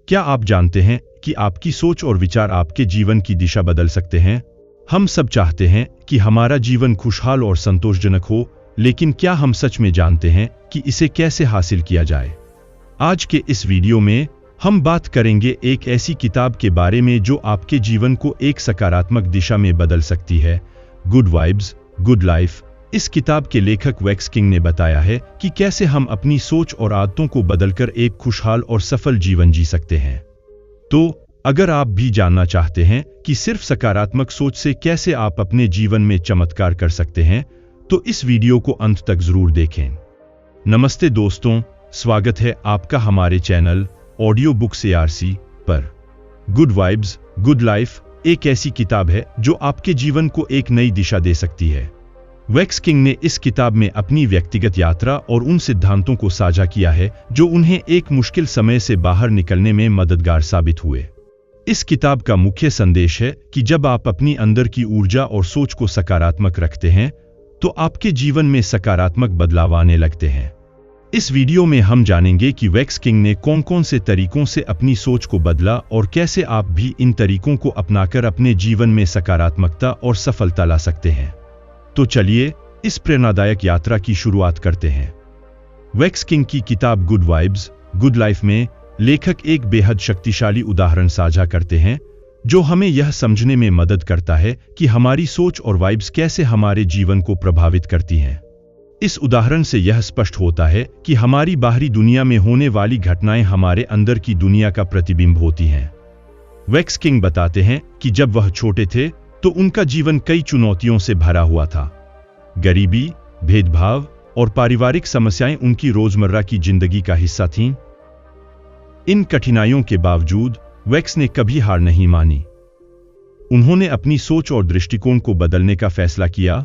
क्या आप जानते हैं कि आपकी सोच और विचार आपके जीवन की दिशा बदल सकते हैं? हम सब चाहते हैं कि हमारा जीवन खुशहाल और संतोषजनक हो, लेकिन क्या हम सच में जानते हैं कि इसे कैसे हासिल किया जाए? आज के इस वीडियो में हम बात करेंगे एक ऐसी किताब के बारे में जो आपके जीवन को एक सकारात्मक दिशा में बदल सकती है, गुड वाइब्स, गुड लाइफ। इस किताब के लेखक वैक्स किंग ने बताया है कि कैसे हम अपनी सोच और आदतों को बदलकर एक खुशहाल और सफल जीवन जी सकते हैं। तो अगर आप भी जानना चाहते हैं कि सिर्फ सकारात्मक सोच से कैसे आप अपने जीवन में चमत्कार कर सकते हैं, तो इस वीडियो को अंत तक जरूर देखें। नमस्ते दोस्तों, स्वागत है आपका हमारे चैनल ऑडियो बुक्स ARC पर। गुड वाइब्स, गुड लाइफ एक ऐसी किताब है जो आपके जीवन को एक नई दिशा दे सकती है। वैक्स किंग ने इस किताब में अपनी व्यक्तिगत यात्रा और उन सिद्धांतों को साझा किया है जो उन्हें एक मुश्किल समय से बाहर निकलने में मददगार साबित हुए। इस किताब का मुख्य संदेश है कि जब आप अपनी अंदर की ऊर्जा और सोच को सकारात्मक रखते हैं, तो आपके जीवन में सकारात्मक बदलाव आने लगते हैं। इस वीडियो में हम जानेंगे कि वैक्स किंग ने कौन कौन से तरीकों से अपनी सोच को बदला और कैसे आप भी इन तरीकों को अपनाकर अपने जीवन में सकारात्मकता और सफलता ला सकते हैं। तो चलिए इस प्रेरणादायक यात्रा की शुरुआत करते हैं। वैक्स किंग की किताब गुड वाइब्स, गुड लाइफ में लेखक एक बेहद शक्तिशाली उदाहरण साझा करते हैं जो हमें यह समझने में मदद करता है कि हमारी सोच और वाइब्स कैसे हमारे जीवन को प्रभावित करती हैं। इस उदाहरण से यह स्पष्ट होता है कि हमारी बाहरी दुनिया में होने वाली घटनाएं हमारे अंदर की दुनिया का प्रतिबिंब होती हैं। वैक्स किंग बताते हैं कि जब वह छोटे थे तो उनका जीवन कई चुनौतियों से भरा हुआ था। गरीबी, भेदभाव और पारिवारिक समस्याएं उनकी रोजमर्रा की जिंदगी का हिस्सा थीं। इन कठिनाइयों के बावजूद वैक्स ने कभी हार नहीं मानी। उन्होंने अपनी सोच और दृष्टिकोण को बदलने का फैसला किया।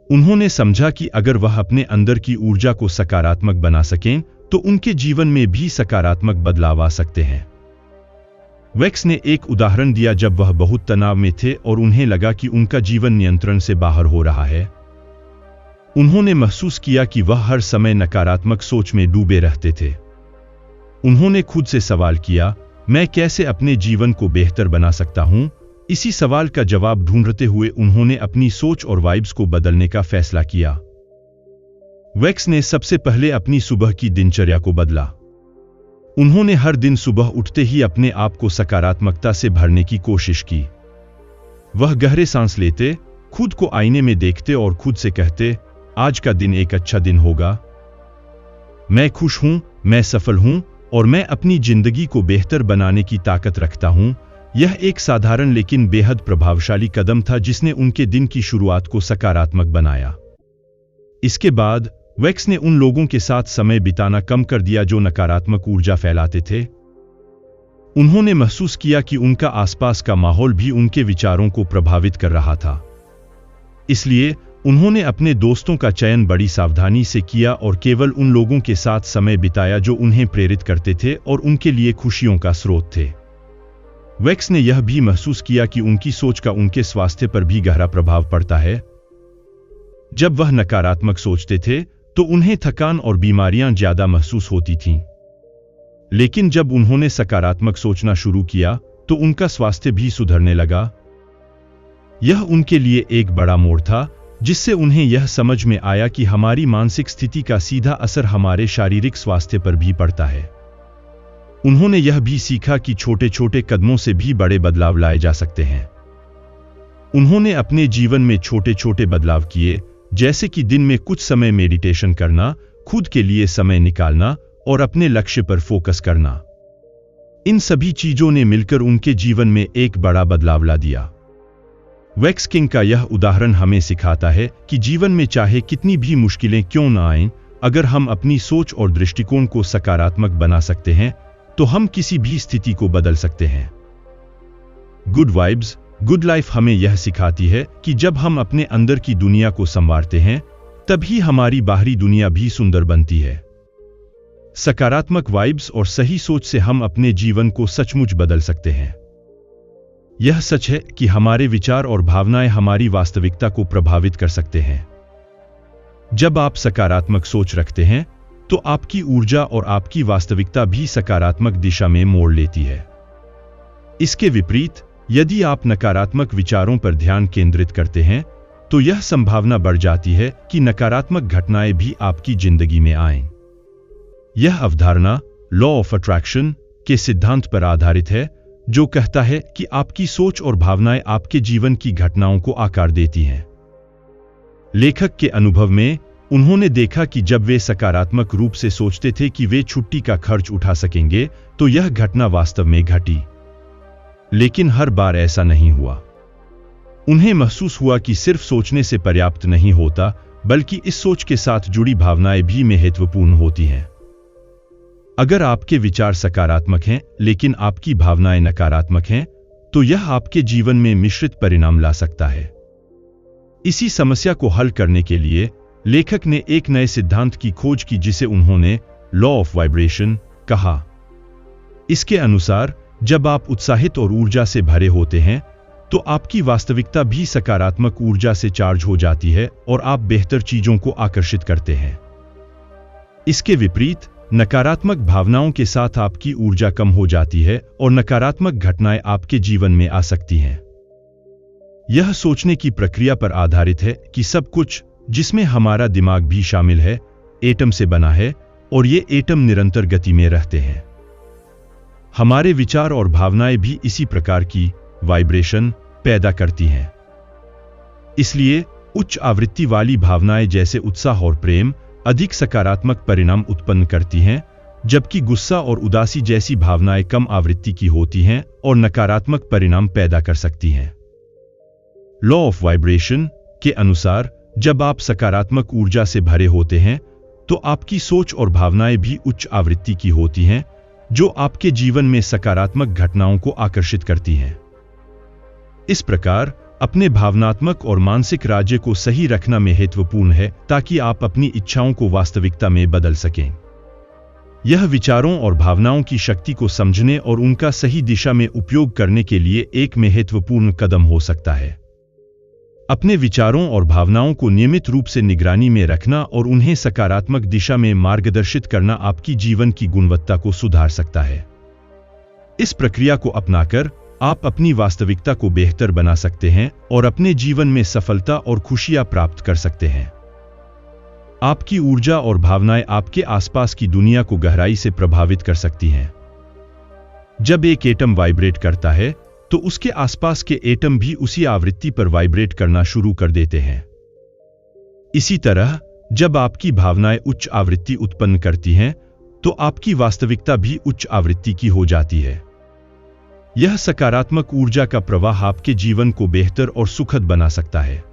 उन्होंने समझा कि अगर वह अपने अंदर की ऊर्जा को सकारात्मक बना सकें, तो उनके जीवन में भी सकारात्मक बदलाव आ सकते हैं। वैक्स ने एक उदाहरण दिया जब वह बहुत तनाव में थे और उन्हें लगा कि उनका जीवन नियंत्रण से बाहर हो रहा है। उन्होंने महसूस किया कि वह हर समय नकारात्मक सोच में डूबे रहते थे। उन्होंने खुद से सवाल किया, मैं कैसे अपने जीवन को बेहतर बना सकता हूं? इसी सवाल का जवाब ढूंढते हुए उन्होंने अपनी सोच और वाइब्स को बदलने का फैसला किया। वैक्स ने सबसे पहले अपनी सुबह की दिनचर्या को बदला। उन्होंने हर दिन सुबह उठते ही अपने आप को सकारात्मकता से भरने की कोशिश की। वह गहरे सांस लेते, खुद को आईने में देखते और खुद से कहते, आज का दिन एक अच्छा दिन होगा। मैं खुश हूं, मैं सफल हूं और मैं अपनी जिंदगी को बेहतर बनाने की ताकत रखता हूं। यह एक साधारण लेकिन बेहद प्रभावशाली कदम था जिसने उनके दिन की शुरुआत को सकारात्मक बनाया। इसके बाद वैक्स ने उन लोगों के साथ समय बिताना कम कर दिया जो नकारात्मक ऊर्जा फैलाते थे। उन्होंने महसूस किया कि उनका आसपास का माहौल भी उनके विचारों को प्रभावित कर रहा था। इसलिए उन्होंने अपने दोस्तों का चयन बड़ी सावधानी से किया और केवल उन लोगों के साथ समय बिताया जो उन्हें प्रेरित करते थे और उनके लिए खुशियों का स्रोत थे। वैक्स ने यह भी महसूस किया कि उनकी सोच का उनके स्वास्थ्य पर भी गहरा प्रभाव पड़ता है। जब वह नकारात्मक सोचते थे तो उन्हें थकान और बीमारियां ज्यादा महसूस होती थीं। लेकिन जब उन्होंने सकारात्मक सोचना शुरू किया तो उनका स्वास्थ्य भी सुधरने लगा। यह उनके लिए एक बड़ा मोड़ था, जिससे उन्हें यह समझ में आया कि हमारी मानसिक स्थिति का सीधा असर हमारे शारीरिक स्वास्थ्य पर भी पड़ता है। उन्होंने यह भी सीखा कि छोटे छोटे कदमों से भी बड़े बदलाव लाए जा सकते हैं। उन्होंने अपने जीवन में छोटे छोटे बदलाव किए, जैसे कि दिन में कुछ समय मेडिटेशन करना, खुद के लिए समय निकालना और अपने लक्ष्य पर फोकस करना। इन सभी चीजों ने मिलकर उनके जीवन में एक बड़ा बदलाव ला दिया। वैक्स किंग का यह उदाहरण हमें सिखाता है कि जीवन में चाहे कितनी भी मुश्किलें क्यों न आएं, अगर हम अपनी सोच और दृष्टिकोण को सकारात्मक बना सकते हैं, तो हम किसी भी स्थिति को बदल सकते हैं। गुड वाइब्स, गुड लाइफ हमें यह सिखाती है कि जब हम अपने अंदर की दुनिया को संवारते हैं, तभी हमारी बाहरी दुनिया भी सुंदर बनती है। सकारात्मक वाइब्स और सही सोच से हम अपने जीवन को सचमुच बदल सकते हैं। यह सच है कि हमारे विचार और भावनाएं हमारी वास्तविकता को प्रभावित कर सकते हैं। जब आप सकारात्मक सोच रखते हैं, तो आपकी ऊर्जा और आपकी वास्तविकता भी सकारात्मक दिशा में मोड़ लेती है। इसके विपरीत, यदि आप नकारात्मक विचारों पर ध्यान केंद्रित करते हैं, तो यह संभावना बढ़ जाती है कि नकारात्मक घटनाएं भी आपकी जिंदगी में आएं। यह अवधारणा लॉ ऑफ अट्रैक्शन के सिद्धांत पर आधारित है, जो कहता है कि आपकी सोच और भावनाएं आपके जीवन की घटनाओं को आकार देती हैं। लेखक के अनुभव में उन्होंने देखा कि जब वे सकारात्मक रूप से सोचते थे कि वे छुट्टी का खर्च उठा सकेंगे, तो यह घटना वास्तव में घटी। लेकिन हर बार ऐसा नहीं हुआ। उन्हें महसूस हुआ कि सिर्फ सोचने से पर्याप्त नहीं होता, बल्कि इस सोच के साथ जुड़ी भावनाएं भी महत्वपूर्ण होती हैं। अगर आपके विचार सकारात्मक हैं लेकिन आपकी भावनाएं नकारात्मक हैं, तो यह आपके जीवन में मिश्रित परिणाम ला सकता है। इसी समस्या को हल करने के लिए लेखक ने एक नए सिद्धांत की खोज की, जिसे उन्होंने लॉ ऑफ वाइब्रेशन कहा। इसके अनुसार, जब आप उत्साहित और ऊर्जा से भरे होते हैं, तो आपकी वास्तविकता भी सकारात्मक ऊर्जा से चार्ज हो जाती है और आप बेहतर चीजों को आकर्षित करते हैं। इसके विपरीत, नकारात्मक भावनाओं के साथ आपकी ऊर्जा कम हो जाती है और नकारात्मक घटनाएं आपके जीवन में आ सकती हैं। यह सोचने की प्रक्रिया पर आधारित है कि सब कुछ, जिसमें हमारा दिमाग भी शामिल है, एटम से बना है और ये एटम निरंतर गति में रहते हैं। हमारे विचार और भावनाएं भी इसी प्रकार की वाइब्रेशन पैदा करती हैं। इसलिए उच्च आवृत्ति वाली भावनाएं जैसे उत्साह और प्रेम अधिक सकारात्मक परिणाम उत्पन्न करती हैं, जबकि गुस्सा और उदासी जैसी भावनाएं कम आवृत्ति की होती हैं और नकारात्मक परिणाम पैदा कर सकती हैं। लॉ ऑफ वाइब्रेशन के अनुसार, जब आप सकारात्मक ऊर्जा से भरे होते हैं, तो आपकी सोच और भावनाएं भी उच्च आवृत्ति की होती हैं, जो आपके जीवन में सकारात्मक घटनाओं को आकर्षित करती हैं। इस प्रकार, अपने भावनात्मक और मानसिक राज्य को सही रखना महत्वपूर्ण है, ताकि आप अपनी इच्छाओं को वास्तविकता में बदल सकें। यह विचारों और भावनाओं की शक्ति को समझने और उनका सही दिशा में उपयोग करने के लिए एक महत्वपूर्ण कदम हो सकता है। अपने विचारों और भावनाओं को नियमित रूप से निगरानी में रखना और उन्हें सकारात्मक दिशा में मार्गदर्शित करना आपकी जीवन की गुणवत्ता को सुधार सकता है। इस प्रक्रिया को अपनाकर आप अपनी वास्तविकता को बेहतर बना सकते हैं और अपने जीवन में सफलता और खुशियां प्राप्त कर सकते हैं। आपकी ऊर्जा और भावनाएं आपके आसपास की दुनिया को गहराई से प्रभावित कर सकती हैं। जब एक एटम वाइब्रेट करता है, तो उसके आसपास के एटम भी उसी आवृत्ति पर वाइब्रेट करना शुरू कर देते हैं। इसी तरह, जब आपकी भावनाएं उच्च आवृत्ति उत्पन्न करती हैं, तो आपकी वास्तविकता भी उच्च आवृत्ति की हो जाती है। यह सकारात्मक ऊर्जा का प्रवाह आपके जीवन को बेहतर और सुखद बना सकता है।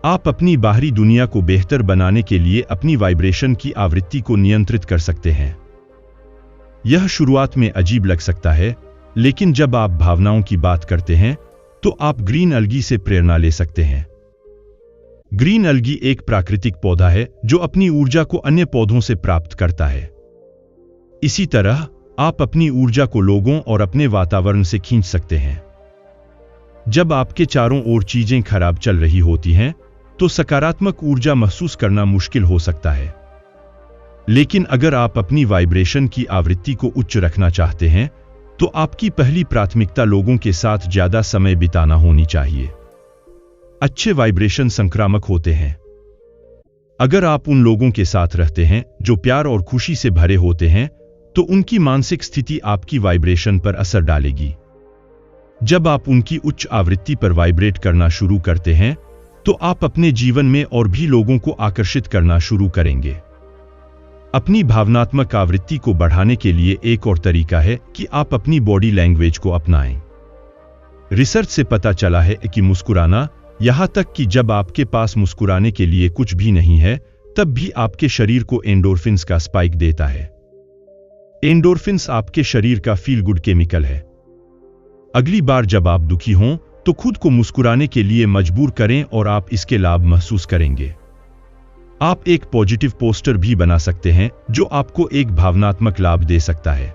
आप अपनी बाहरी दुनिया को बेहतर बनाने के लिए अपनी वाइब्रेशन की आवृत्ति को नियंत्रित कर सकते हैं। यह शुरुआत में अजीब लग सकता है, लेकिन जब आप भावनाओं की बात करते हैं, तो आप ग्रीन अलगी से प्रेरणा ले सकते हैं। ग्रीन अलगी एक प्राकृतिक पौधा है जो अपनी ऊर्जा को अन्य पौधों से प्राप्त करता है। इसी तरह, आप अपनी ऊर्जा को लोगों और अपने वातावरण से खींच सकते हैं। जब आपके चारों ओर चीजें खराब चल रही होती हैं, तो सकारात्मक ऊर्जा महसूस करना मुश्किल हो सकता है। लेकिन अगर आप अपनी वाइब्रेशन की आवृत्ति को उच्च रखना चाहते हैं, तो आपकी पहली प्राथमिकता लोगों के साथ ज्यादा समय बिताना होनी चाहिए। अच्छे वाइब्रेशन संक्रामक होते हैं। अगर आप उन लोगों के साथ रहते हैं जो प्यार और खुशी से भरे होते हैं, तो उनकी मानसिक स्थिति आपकी वाइब्रेशन पर असर डालेगी। जब आप उनकी उच्च आवृत्ति पर वाइब्रेट करना शुरू करते हैं, तो आप अपने जीवन में और भी लोगों को आकर्षित करना शुरू करेंगे। अपनी भावनात्मक आवृत्ति को बढ़ाने के लिए एक और तरीका है कि आप अपनी बॉडी लैंग्वेज को अपनाएं। रिसर्च से पता चला है कि मुस्कुराना, यहां तक कि जब आपके पास मुस्कुराने के लिए कुछ भी नहीं है, तब भी आपके शरीर को एंडोर्फिन्स का स्पाइक देता है। एंडोर्फिन्स आपके शरीर का फील गुड केमिकल है। अगली बार जब आप दुखी हों, तो खुद को मुस्कुराने के लिए मजबूर करें और आप इसके लाभ महसूस करेंगे। आप एक पॉजिटिव पोस्टर भी बना सकते हैं जो आपको एक भावनात्मक लाभ दे सकता है।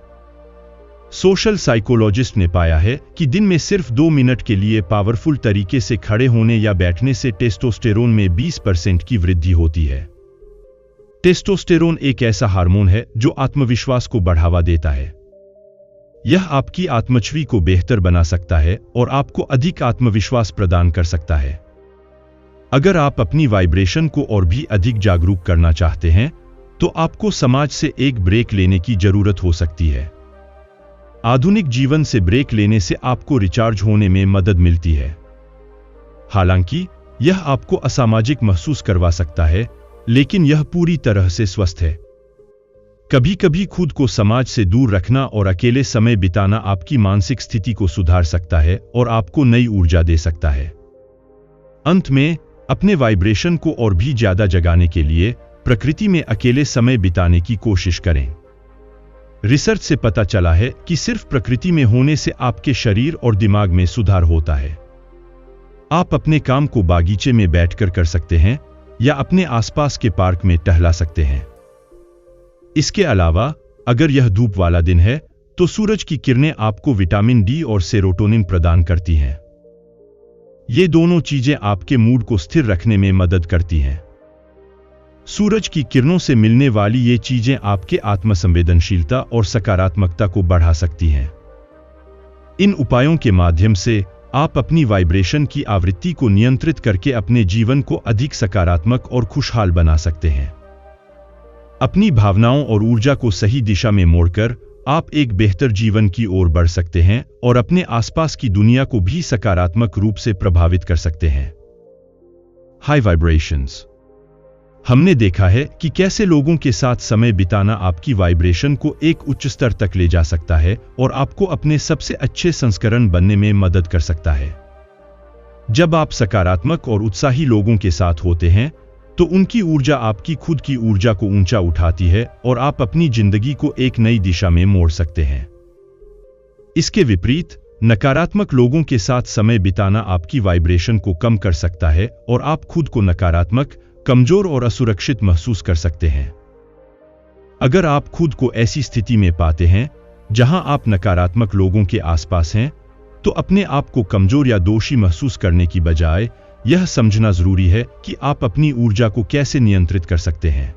सोशल साइकोलॉजिस्ट ने पाया है कि दिन में सिर्फ 2 मिनट के लिए पावरफुल तरीके से खड़े होने या बैठने से टेस्टोस्टेरोन में 20% की वृद्धि होती है। टेस्टोस्टेरोन एक ऐसा हार्मोन है जो आत्मविश्वास को बढ़ावा देता है। यह आपकी आत्मछवि को बेहतर बना सकता है और आपको अधिक आत्मविश्वास प्रदान कर सकता है। अगर आप अपनी वाइब्रेशन को और भी अधिक जागरूक करना चाहते हैं, तो आपको समाज से एक ब्रेक लेने की जरूरत हो सकती है। आधुनिक जीवन से ब्रेक लेने से आपको रिचार्ज होने में मदद मिलती है। हालांकि यह आपको असामाजिक महसूस करवा सकता है, लेकिन यह पूरी तरह से स्वस्थ है। कभी कभी खुद को समाज से दूर रखना और अकेले समय बिताना आपकी मानसिक स्थिति को सुधार सकता है और आपको नई ऊर्जा दे सकता है। अंत में, अपने वाइब्रेशन को और भी ज्यादा जगाने के लिए प्रकृति में अकेले समय बिताने की कोशिश करें। रिसर्च से पता चला है कि सिर्फ प्रकृति में होने से आपके शरीर और दिमाग में सुधार होता है। आप अपने काम को बागीचे में बैठकर कर सकते हैं या अपने आसपास के पार्क में टहला सकते हैं। इसके अलावा, अगर यह धूप वाला दिन है, तो सूरज की किरणें आपको विटामिन डी और सेरोटोनिन प्रदान करती हैं। ये दोनों चीजें आपके मूड को स्थिर रखने में मदद करती हैं। सूरज की किरणों से मिलने वाली ये चीजें आपके आत्मसंवेदनशीलता और सकारात्मकता को बढ़ा सकती हैं। इन उपायों के माध्यम से आप अपनी वाइब्रेशन की आवृत्ति को नियंत्रित करके अपने जीवन को अधिक सकारात्मक और खुशहाल बना सकते हैं। अपनी भावनाओं और ऊर्जा को सही दिशा में मोड़कर आप एक बेहतर जीवन की ओर बढ़ सकते हैं और अपने आसपास की दुनिया को भी सकारात्मक रूप से प्रभावित कर सकते हैं। High vibrations. हमने देखा है कि कैसे लोगों के साथ समय बिताना आपकी वाइब्रेशन को एक उच्च स्तर तक ले जा सकता है और आपको अपने सबसे अच्छे संस्करण बनने में मदद कर सकता है। जब आप सकारात्मक और उत्साही लोगों के साथ होते हैं, तो उनकी ऊर्जा आपकी खुद की ऊर्जा को ऊंचा उठाती है और आप अपनी जिंदगी को एक नई दिशा में मोड़ सकते हैं। इसके विपरीत, नकारात्मक लोगों के साथ समय बिताना आपकी वाइब्रेशन को कम कर सकता है और आप खुद को नकारात्मक, कमजोर और असुरक्षित महसूस कर सकते हैं। अगर आप खुद को ऐसी स्थिति में पाते हैं जहां आप नकारात्मक लोगों के आसपास हैं, तो अपने आप को कमजोर या दोषी महसूस करने की बजाय यह समझना जरूरी है कि आप अपनी ऊर्जा को कैसे नियंत्रित कर सकते हैं।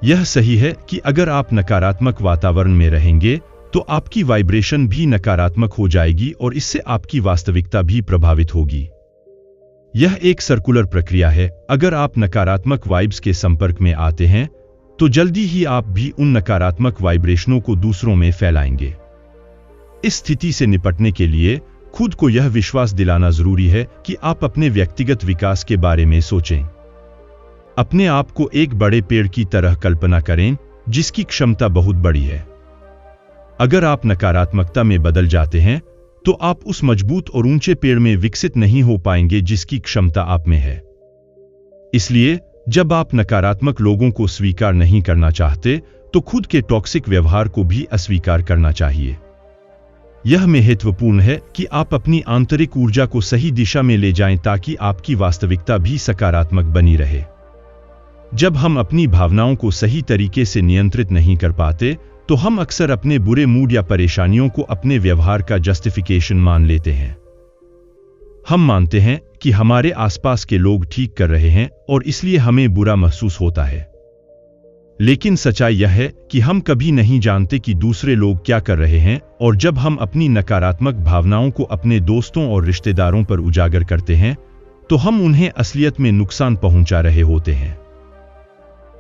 यह सही है कि अगर आप नकारात्मक वातावरण में रहेंगे, तो आपकी वाइब्रेशन भी नकारात्मक हो जाएगी और इससे आपकी वास्तविकता भी प्रभावित होगी। यह एक सर्कुलर प्रक्रिया है। अगर आप नकारात्मक वाइब्स के संपर्क में आते हैं, तो जल्दी ही आप भी उन नकारात्मक वाइब्रेशनों को दूसरों में फैलाएंगे। इस स्थिति से निपटने के लिए खुद को यह विश्वास दिलाना जरूरी है कि आप अपने व्यक्तिगत विकास के बारे में सोचें। अपने आप को एक बड़े पेड़ की तरह कल्पना करें जिसकी क्षमता बहुत बड़ी है। अगर आप नकारात्मकता में बदल जाते हैं, तो आप उस मजबूत और ऊंचे पेड़ में विकसित नहीं हो पाएंगे जिसकी क्षमता आप में है। इसलिए जब आप नकारात्मक लोगों को स्वीकार नहीं करना चाहते, तो खुद के टॉक्सिक व्यवहार को भी अस्वीकार करना चाहिए। यह महत्वपूर्ण है कि आप अपनी आंतरिक ऊर्जा को सही दिशा में ले जाएं ताकि आपकी वास्तविकता भी सकारात्मक बनी रहे। जब हम अपनी भावनाओं को सही तरीके से नियंत्रित नहीं कर पाते, तो हम अक्सर अपने बुरे मूड या परेशानियों को अपने व्यवहार का जस्टिफिकेशन मान लेते हैं। हम मानते हैं कि हमारे आसपास के लोग ठीक कर रहे हैं और इसलिए हमें बुरा महसूस होता है। लेकिन सच्चाई यह है कि हम कभी नहीं जानते कि दूसरे लोग क्या कर रहे हैं, और जब हम अपनी नकारात्मक भावनाओं को अपने दोस्तों और रिश्तेदारों पर उजागर करते हैं, तो हम उन्हें असलियत में नुकसान पहुंचा रहे होते हैं।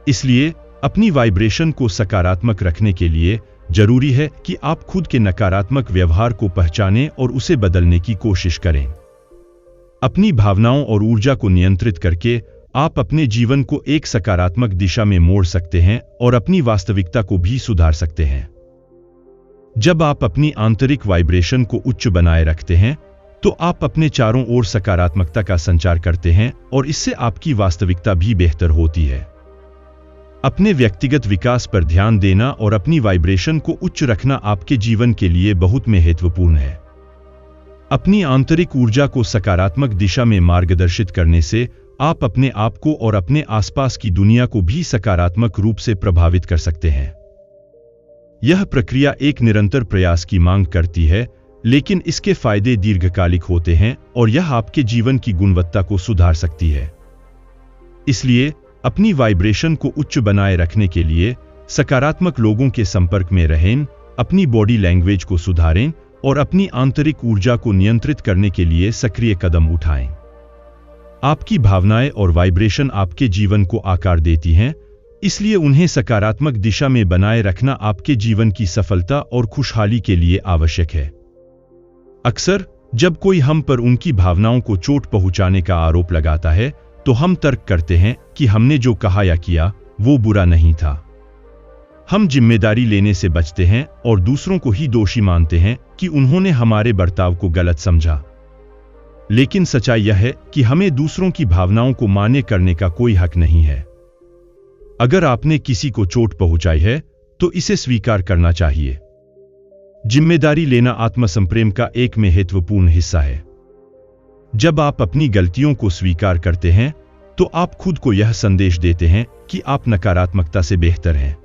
इसलिए अपनी वाइब्रेशन को सकारात्मक रखने के लिए जरूरी है कि आप खुद के नकारात्मक व्यवहार को पहचानें और उसे बदलने की कोशिश करें। अपनी भावनाओं और ऊर्जा को नियंत्रित करके आप अपने जीवन को एक सकारात्मक दिशा में मोड़ सकते हैं और अपनी वास्तविकता को भी सुधार सकते हैं। जब आप अपनी आंतरिक वाइब्रेशन को उच्च बनाए रखते हैं, तो आप अपने चारों ओर सकारात्मकता का संचार करते हैं और इससे आपकी वास्तविकता भी बेहतर होती है। अपने व्यक्तिगत विकास पर ध्यान देना और अपनी वाइब्रेशन को उच्च रखना आपके जीवन के लिए बहुत महत्वपूर्ण है। अपनी आंतरिक ऊर्जा को सकारात्मक दिशा में मार्गदर्शित करने से आप अपने आप को और अपने आसपास की दुनिया को भी सकारात्मक रूप से प्रभावित कर सकते हैं। यह प्रक्रिया एक निरंतर प्रयास की मांग करती है, लेकिन इसके फायदे दीर्घकालिक होते हैं और यह आपके जीवन की गुणवत्ता को सुधार सकती है। इसलिए अपनी वाइब्रेशन को उच्च बनाए रखने के लिए सकारात्मक लोगों के संपर्क में रहें, अपनी बॉडी लैंग्वेज को सुधारें और अपनी आंतरिक ऊर्जा को नियंत्रित करने के लिए सक्रिय कदम उठाएं। आपकी भावनाएं और वाइब्रेशन आपके जीवन को आकार देती हैं, इसलिए उन्हें सकारात्मक दिशा में बनाए रखना आपके जीवन की सफलता और खुशहाली के लिए आवश्यक है। अक्सर जब कोई हम पर उनकी भावनाओं को चोट पहुंचाने का आरोप लगाता है, तो हम तर्क करते हैं कि हमने जो कहा या किया वो बुरा नहीं था। हम जिम्मेदारी लेने से बचते हैं और दूसरों को ही दोषी मानते हैं कि उन्होंने हमारे बर्ताव को गलत समझा। लेकिन सच्चाई यह है कि हमें दूसरों की भावनाओं को मान्य करने का कोई हक नहीं है। अगर आपने किसी को चोट पहुंचाई है तो इसे स्वीकार करना चाहिए। जिम्मेदारी लेना आत्मसंप्रेम का एक महत्वपूर्ण हिस्सा है। जब आप अपनी गलतियों को स्वीकार करते हैं तो आप खुद को यह संदेश देते हैं कि आप नकारात्मकता से बेहतर हैं।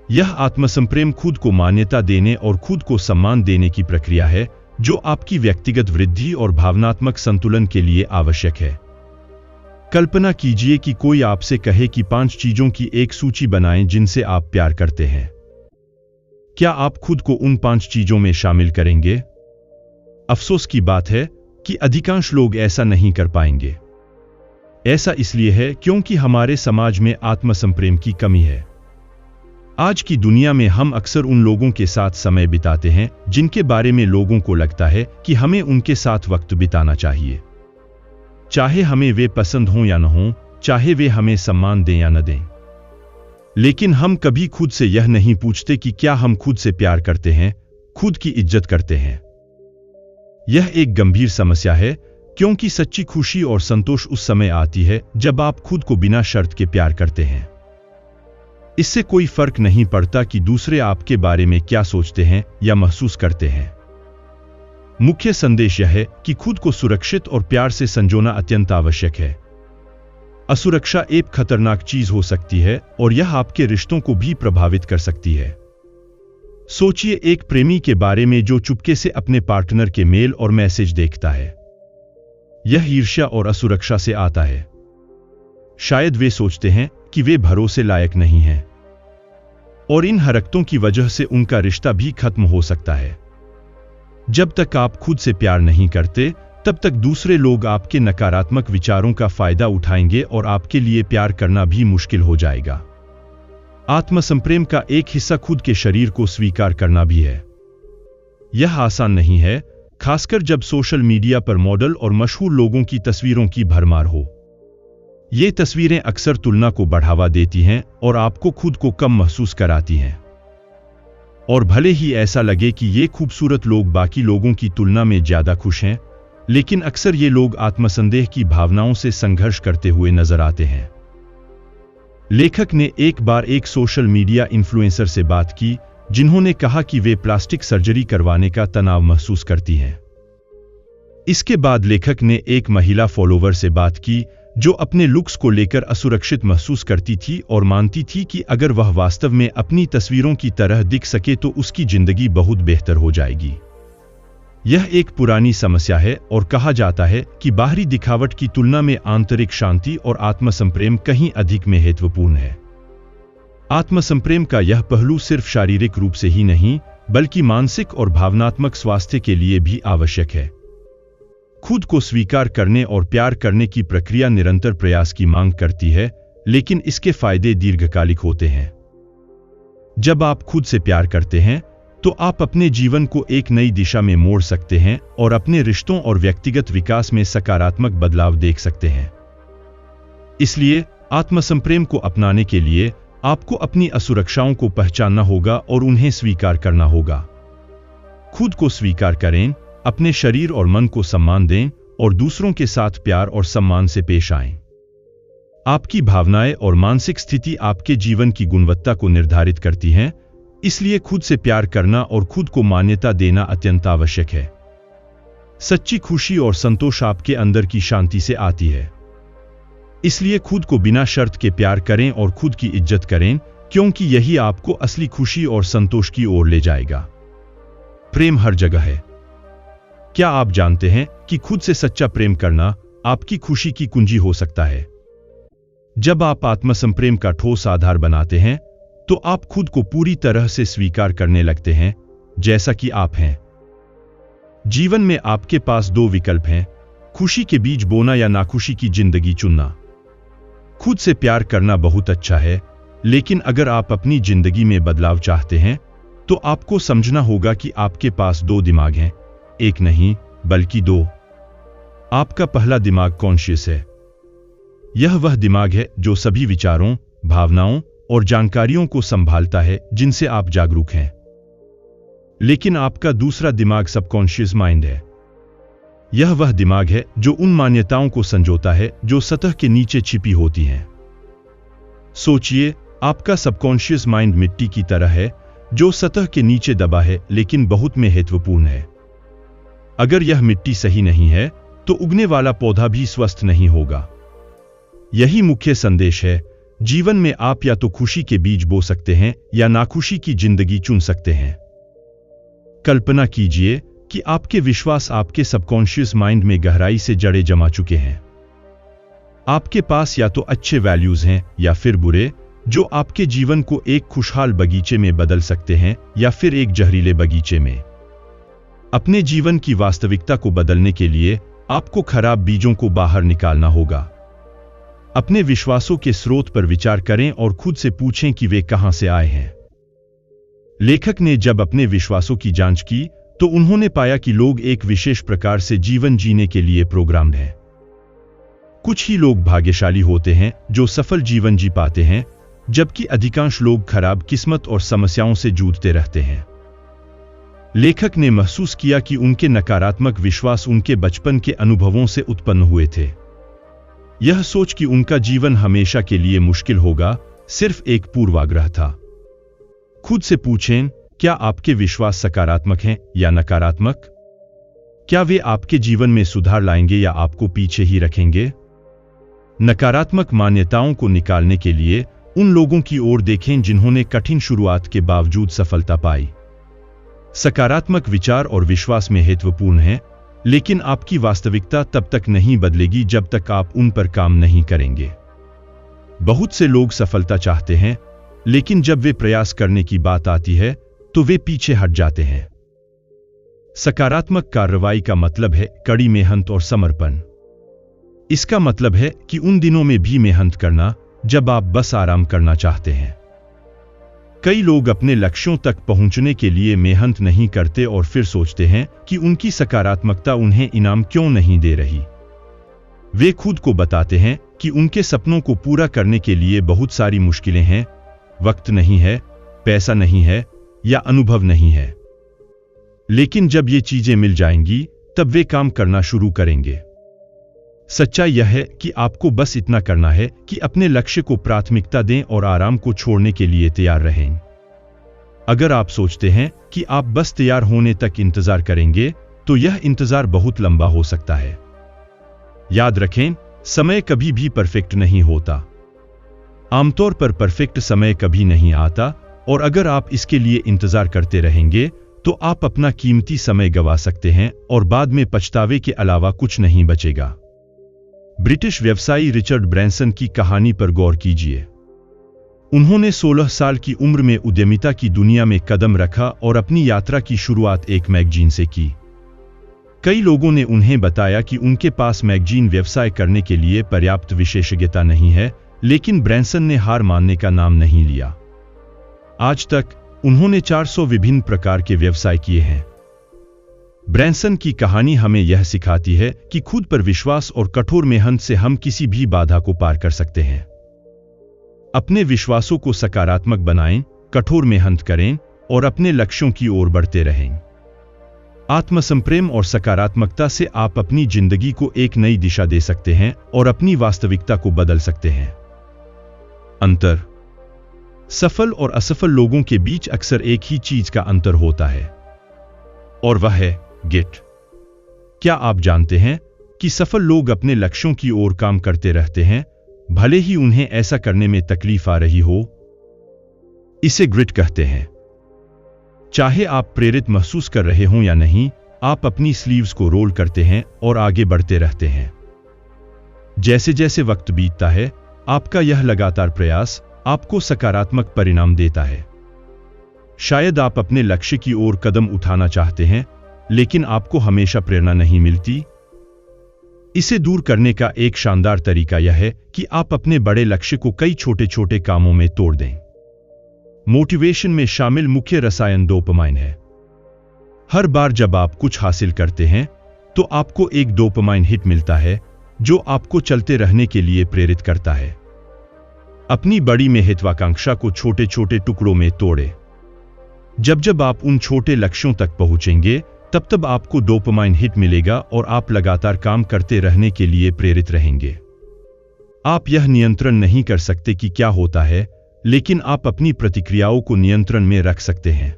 यह आत्मसंप्रेम खुद को मान्यता देने और खुद को सम्मान देने की प्रक्रिया है जो आपकी व्यक्तिगत वृद्धि और भावनात्मक संतुलन के लिए आवश्यक है। कल्पना कीजिए कि कोई आपसे कहे कि 5 चीजों की एक सूची बनाएं जिनसे आप प्यार करते हैं। क्या आप खुद को उन 5 चीजों में शामिल करेंगे? अफसोस की बात है कि अधिकांश लोग ऐसा नहीं कर पाएंगे। ऐसा इसलिए है क्योंकि हमारे समाज में आत्मसंप्रेम की कमी है। आज की दुनिया में हम अक्सर उन लोगों के साथ समय बिताते हैं जिनके बारे में लोगों को लगता है कि हमें उनके साथ वक्त बिताना चाहिए, चाहे हमें वे पसंद हों या न हों, चाहे वे हमें सम्मान दें या न दें। लेकिन हम कभी खुद से यह नहीं पूछते कि क्या हम खुद से प्यार करते हैं, खुद की इज्जत करते हैं। यह एक गंभीर समस्या है क्योंकि सच्ची खुशी और संतोष उस समय आती है जब आप खुद को बिना शर्त के प्यार करते हैं। इससे कोई फर्क नहीं पड़ता कि दूसरे आपके बारे में क्या सोचते हैं या महसूस करते हैं। मुख्य संदेश यह है कि खुद को सुरक्षित और प्यार से संजोना अत्यंत आवश्यक है। असुरक्षा एक खतरनाक चीज हो सकती है और यह आपके रिश्तों को भी प्रभावित कर सकती है। सोचिए एक प्रेमी के बारे में जो चुपके से अपने पार्टनर के मेल और मैसेज देखता है। यह ईर्ष्या और असुरक्षा से आता है। शायद वे सोचते हैं कि वे भरोसे लायक नहीं हैं और इन हरकतों की वजह से उनका रिश्ता भी खत्म हो सकता है। जब तक आप खुद से प्यार नहीं करते, तब तक दूसरे लोग आपके नकारात्मक विचारों का फायदा उठाएंगे और आपके लिए प्यार करना भी मुश्किल हो जाएगा। आत्मसंप्रेम का एक हिस्सा खुद के शरीर को स्वीकार करना भी है। यह आसान नहीं है, खासकर जब सोशल मीडिया पर मॉडल और मशहूर लोगों की तस्वीरों की भरमार हो। ये तस्वीरें अक्सर तुलना को बढ़ावा देती हैं और आपको खुद को कम महसूस कराती हैं। और भले ही ऐसा लगे कि ये खूबसूरत लोग बाकी लोगों की तुलना में ज्यादा खुश हैं, लेकिन अक्सर ये लोग आत्मसंदेह की भावनाओं से संघर्ष करते हुए नजर आते हैं। लेखक ने एक बार एक सोशल मीडिया इन्फ्लुएंसर से बात की जिन्होंने कहा कि वे प्लास्टिक सर्जरी करवाने का तनाव महसूस करती हैं। इसके बाद लेखक ने एक महिला फॉलोवर से बात की जो अपने लुक्स को लेकर असुरक्षित महसूस करती थी और मानती थी कि अगर वह वास्तव में अपनी तस्वीरों की तरह दिख सके तो उसकी जिंदगी बहुत बेहतर हो जाएगी। यह एक पुरानी समस्या है और कहा जाता है कि बाहरी दिखावट की तुलना में आंतरिक शांति और आत्मसंप्रेम कहीं अधिक महत्वपूर्ण है। आत्मसंप्रेम का यह पहलू सिर्फ शारीरिक रूप से ही नहीं बल्कि मानसिक और भावनात्मक स्वास्थ्य के लिए भी आवश्यक है। खुद को स्वीकार करने और प्यार करने की प्रक्रिया निरंतर प्रयास की मांग करती है, लेकिन इसके फायदे दीर्घकालिक होते हैं। जब आप खुद से प्यार करते हैं तो आप अपने जीवन को एक नई दिशा में मोड़ सकते हैं और अपने रिश्तों और व्यक्तिगत विकास में सकारात्मक बदलाव देख सकते हैं। इसलिए आत्मसंप्रेम को अपनाने के लिए आपको अपनी असुरक्षाओं को पहचानना होगा और उन्हें स्वीकार करना होगा। खुद को स्वीकार करें, अपने शरीर और मन को सम्मान दें और दूसरों के साथ प्यार और सम्मान से पेश आएं। आपकी भावनाएं और मानसिक स्थिति आपके जीवन की गुणवत्ता को निर्धारित करती हैं, इसलिए खुद से प्यार करना और खुद को मान्यता देना अत्यंत आवश्यक है। सच्ची खुशी और संतोष आपके अंदर की शांति से आती है। इसलिए खुद को बिना शर्त के प्यार करें और खुद की इज्जत करें, क्योंकि यही आपको असली खुशी और संतोष की ओर ले जाएगा। प्रेम हर जगह है। क्या आप जानते हैं कि खुद से सच्चा प्रेम करना आपकी खुशी की कुंजी हो सकता है? जब आप आत्मसंप्रेम का ठोस आधार बनाते हैं तो आप खुद को पूरी तरह से स्वीकार करने लगते हैं जैसा कि आप हैं। जीवन में आपके पास दो विकल्प हैं, खुशी के बीज बोना या नाखुशी की जिंदगी चुनना। खुद से प्यार करना बहुत अच्छा है, लेकिन अगर आप अपनी जिंदगी में बदलाव चाहते हैं तो आपको समझना होगा कि आपके पास दो दिमाग हैं, एक नहीं बल्कि दो। आपका पहला दिमाग कॉन्शियस है। यह वह दिमाग है जो सभी विचारों, भावनाओं और जानकारियों को संभालता है जिनसे आप जागरूक हैं। लेकिन आपका दूसरा दिमाग सबकॉन्शियस माइंड है। यह वह दिमाग है जो उन मान्यताओं को संजोता है जो सतह के नीचे छिपी होती हैं। सोचिए, आपका सबकॉन्शियस माइंड मिट्टी की तरह है जो सतह के नीचे दबा है लेकिन बहुत महत्वपूर्ण है। अगर यह मिट्टी सही नहीं है तो उगने वाला पौधा भी स्वस्थ नहीं होगा। यही मुख्य संदेश है। जीवन में आप या तो खुशी के बीज बो सकते हैं या नाखुशी की जिंदगी चुन सकते हैं। कल्पना कीजिए कि आपके विश्वास आपके सबकॉन्शियस माइंड में गहराई से जड़ें जमा चुके हैं। आपके पास या तो अच्छे वैल्यूज हैं या फिर बुरे, जो आपके जीवन को एक खुशहाल बगीचे में बदल सकते हैं या फिर एक जहरीले बगीचे में। अपने जीवन की वास्तविकता को बदलने के लिए आपको खराब बीजों को बाहर निकालना होगा। अपने विश्वासों के स्रोत पर विचार करें और खुद से पूछें कि वे कहां से आए हैं। लेखक ने जब अपने विश्वासों की जांच की तो उन्होंने पाया कि लोग एक विशेष प्रकार से जीवन जीने के लिए प्रोग्राम्ड हैं। कुछ ही लोग भाग्यशाली होते हैं जो सफल जीवन जी पाते हैं, जबकि अधिकांश लोग खराब किस्मत और समस्याओं से जूझते रहते हैं। लेखक ने महसूस किया कि उनके नकारात्मक विश्वास उनके बचपन के अनुभवों से उत्पन्न हुए थे। यह सोच कि उनका जीवन हमेशा के लिए मुश्किल होगा सिर्फ एक पूर्वाग्रह था। खुद से पूछें, क्या आपके विश्वास सकारात्मक हैं या नकारात्मक? क्या वे आपके जीवन में सुधार लाएंगे या आपको पीछे ही रखेंगे? नकारात्मक मान्यताओं को निकालने के लिए उन लोगों की ओर देखें जिन्होंने कठिन शुरुआत के बावजूद सफलता पाई। सकारात्मक विचार और विश्वास महत्वपूर्ण हैं, लेकिन आपकी वास्तविकता तब तक नहीं बदलेगी जब तक आप उन पर काम नहीं करेंगे। बहुत से लोग सफलता चाहते हैं, लेकिन जब वे प्रयास करने की बात आती है तो वे पीछे हट जाते हैं। सकारात्मक कार्रवाई का मतलब है कड़ी मेहनत और समर्पण। इसका मतलब है कि उन दिनों में भी मेहनत करना जब आप बस आराम करना चाहते हैं। कई लोग अपने लक्ष्यों तक पहुंचने के लिए मेहनत नहीं करते और फिर सोचते हैं कि उनकी सकारात्मकता उन्हें इनाम क्यों नहीं दे रही। वे खुद को बताते हैं कि उनके सपनों को पूरा करने के लिए बहुत सारी मुश्किलें हैं, वक्त नहीं है, पैसा नहीं है या अनुभव नहीं है। लेकिन जब ये चीजें मिल जाएंगी तब वे काम करना शुरू करेंगे। सच्चाई यह है कि आपको बस इतना करना है कि अपने लक्ष्य को प्राथमिकता दें और आराम को छोड़ने के लिए तैयार रहें। अगर आप सोचते हैं कि आप बस तैयार होने तक इंतजार करेंगे तो यह इंतजार बहुत लंबा हो सकता है। याद रखें, समय कभी भी परफेक्ट नहीं होता। आमतौर पर परफेक्ट समय कभी नहीं आता, और अगर आप इसके लिए इंतजार करते रहेंगे तो आप अपना कीमती समय गंवा सकते हैं और बाद में पछतावे के अलावा कुछ नहीं बचेगा। ब्रिटिश व्यवसायी रिचर्ड ब्रैंसन की कहानी पर गौर कीजिए। उन्होंने 16 साल की उम्र में उद्यमिता की दुनिया में कदम रखा और अपनी यात्रा की शुरुआत एक मैगजीन से की। कई लोगों ने उन्हें बताया कि उनके पास मैगजीन व्यवसाय करने के लिए पर्याप्त विशेषज्ञता नहीं है, लेकिन ब्रैंसन ने हार मानने का नाम नहीं लिया। आज तक उन्होंने 400 विभिन्न प्रकार के व्यवसाय किए हैं। ब्रैंसन की कहानी हमें यह सिखाती है कि खुद पर विश्वास और कठोर मेहनत से हम किसी भी बाधा को पार कर सकते हैं। अपने विश्वासों को सकारात्मक बनाएं, कठोर मेहनत करें और अपने लक्ष्यों की ओर बढ़ते रहें। आत्मसंप्रेम और सकारात्मकता से आप अपनी जिंदगी को एक नई दिशा दे सकते हैं और अपनी वास्तविकता को बदल सकते हैं। अंतर। सफल और असफल लोगों के बीच अक्सर एक ही चीज का अंतर होता है, और वह है गिट। क्या आप जानते हैं कि सफल लोग अपने लक्ष्यों की ओर काम करते रहते हैं, भले ही उन्हें ऐसा करने में तकलीफ आ रही हो? इसे ग्रिट कहते हैं। चाहे आप प्रेरित महसूस कर रहे हों या नहीं, आप अपनी स्लीव्स को रोल करते हैं और आगे बढ़ते रहते हैं। जैसे जैसे वक्त बीतता है, आपका यह लगातार प्रयास आपको सकारात्मक परिणाम देता है। शायद आप अपने लक्ष्य की ओर कदम उठाना चाहते हैं, लेकिन आपको हमेशा प्रेरणा नहीं मिलती। इसे दूर करने का एक शानदार तरीका यह है कि आप अपने बड़े लक्ष्य को कई छोटे छोटे कामों में तोड़ दें। मोटिवेशन में शामिल मुख्य रसायन डोपामाइन है। हर बार जब आप कुछ हासिल करते हैं तो आपको एक डोपामाइन हिट मिलता है जो आपको चलते रहने के लिए प्रेरित करता है। अपनी बड़ी महत्वाकांक्षा को छोटे छोटे टुकड़ों में तोड़ें। जब जब आप उन छोटे लक्ष्यों तक पहुंचेंगे तब तब आपको डोपामाइन हिट मिलेगा और आप लगातार काम करते रहने के लिए प्रेरित रहेंगे। आप यह नियंत्रण नहीं कर सकते कि क्या होता है, लेकिन आप अपनी प्रतिक्रियाओं को नियंत्रण में रख सकते हैं।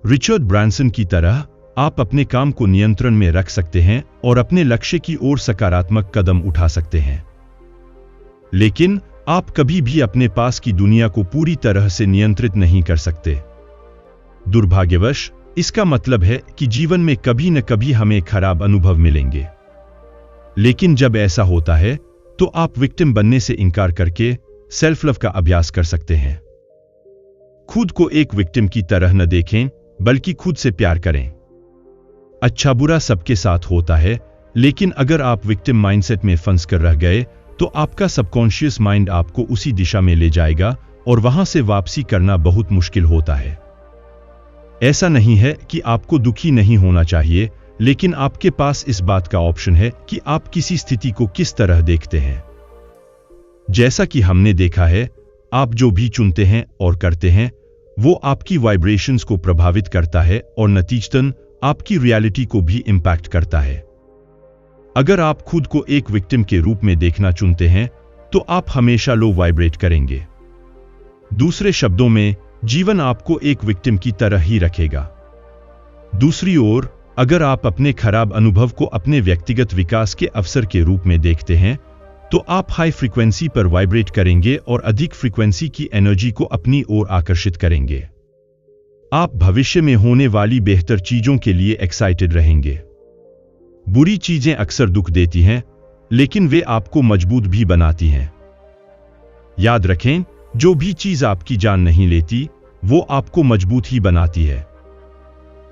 रिचर्ड ब्रांसन की तरह आप अपने काम को नियंत्रण में रख सकते हैं और अपने लक्ष्य की ओर सकारात्मक कदम उठा सकते हैं। लेकिन आप कभी भी अपने पास की दुनिया को पूरी तरह से नियंत्रित नहीं कर सकते। दुर्भाग्यवश इसका मतलब है कि जीवन में कभी न कभी हमें खराब अनुभव मिलेंगे। लेकिन जब ऐसा होता है तो आप विक्टिम बनने से इनकार करके सेल्फ लव का अभ्यास कर सकते हैं। खुद को एक विक्टिम की तरह न देखें, बल्कि खुद से प्यार करें। अच्छा बुरा सबके साथ होता है, लेकिन अगर आप विक्टिम माइंडसेट में फंस कर रह गए तो आपका सबकॉन्शियस माइंड आपको उसी दिशा में ले जाएगा और वहां से वापसी करना बहुत मुश्किल होता है। ऐसा नहीं है कि आपको दुखी नहीं होना चाहिए, लेकिन आपके पास इस बात का ऑप्शन है कि आप किसी स्थिति को किस तरह देखते हैं। जैसा कि हमने देखा है, आप जो भी चुनते हैं और करते हैं वो आपकी वाइब्रेशंस को प्रभावित करता है और नतीजतन आपकी रियलिटी को भी इंपैक्ट करता है। अगर आप खुद को एक विक्टिम के रूप में देखना चुनते हैं तो आप हमेशा लो वाइब्रेट करेंगे। दूसरे शब्दों में, जीवन आपको एक विक्टिम की तरह ही रखेगा। दूसरी ओर, अगर आप अपने खराब अनुभव को अपने व्यक्तिगत विकास के अवसर के रूप में देखते हैं तो आप हाई फ्रीक्वेंसी पर वाइब्रेट करेंगे और अधिक फ्रीक्वेंसी की एनर्जी को अपनी ओर आकर्षित करेंगे। आप भविष्य में होने वाली बेहतर चीजों के लिए एक्साइटेड रहेंगे। बुरी चीजें अक्सर दुख देती हैं, लेकिन वे आपको मजबूत भी बनाती हैं। याद रखें, जो भी चीज आपकी जान नहीं लेती वो आपको मजबूत ही बनाती है।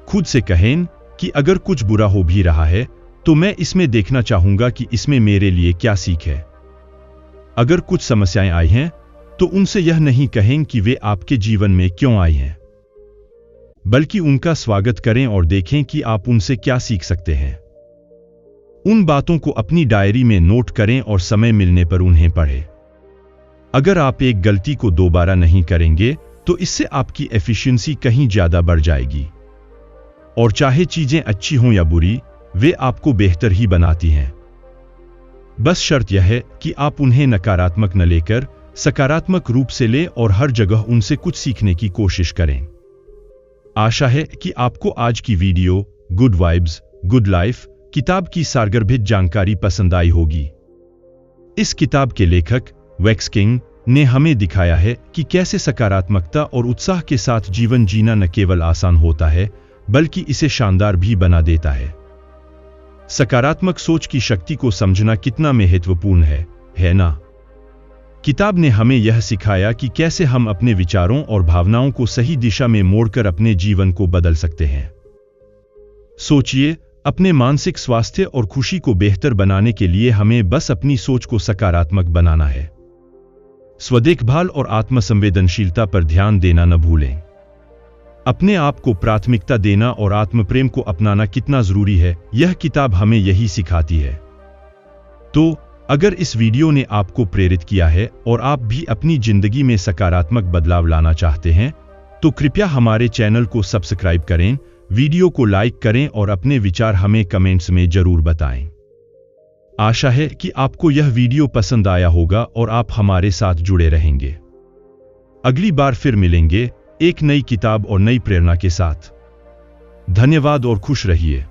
खुद से कहें कि अगर कुछ बुरा हो भी रहा है तो मैं इसमें देखना चाहूंगा कि इसमें मेरे लिए क्या सीख है। अगर कुछ समस्याएं आई हैं तो उनसे यह नहीं कहें कि वे आपके जीवन में क्यों आई हैं, बल्कि उनका स्वागत करें और देखें कि आप उनसे क्या सीख सकते हैं। उन बातों को अपनी डायरी में नोट करें और समय मिलने पर उन्हें पढ़ें। अगर आप एक गलती को दोबारा नहीं करेंगे तो इससे आपकी एफिशिएंसी कहीं ज्यादा बढ़ जाएगी। और चाहे चीजें अच्छी हों या बुरी, वे आपको बेहतर ही बनाती हैं। बस शर्त यह है कि आप उन्हें नकारात्मक न लेकर सकारात्मक रूप से लें और हर जगह उनसे कुछ सीखने की कोशिश करें। आशा है कि आपको आज की video good vibes good life किताब की सारगर्भित जानकारी पसंद आई होगी। इस किताब के लेखक वेक्स किंग ने हमें दिखाया है कि कैसे सकारात्मकता और उत्साह के साथ जीवन जीना न केवल आसान होता है, बल्कि इसे शानदार भी बना देता है। सकारात्मक सोच की शक्ति को समझना कितना महत्वपूर्ण है ना? किताब ने हमें यह सिखाया कि कैसे हम अपने विचारों और भावनाओं को सही दिशा में मोड़कर अपने जीवन को बदल सकते हैं। सोचिए, अपने मानसिक स्वास्थ्य और खुशी को बेहतर बनाने के लिए हमें बस अपनी सोच को सकारात्मक बनाना है। स्वदेखभाल और आत्मसंवेदनशीलता पर ध्यान देना न भूलें। अपने आप को प्राथमिकता देना और आत्मप्रेम को अपनाना कितना जरूरी है, यह किताब हमें यही सिखाती है। तो अगर इस वीडियो ने आपको प्रेरित किया है और आप भी अपनी जिंदगी में सकारात्मक बदलाव लाना चाहते हैं, तो कृपया हमारे चैनल को सब्सक्राइब करें, वीडियो को लाइक करें और अपने विचार हमें कमेंट्स में जरूर बताएं। आशा है कि आपको यह वीडियो पसंद आया होगा और आप हमारे साथ जुड़े रहेंगे। अगली बार फिर मिलेंगे एक नई किताब और नई प्रेरणा के साथ। धन्यवाद और खुश रहिए।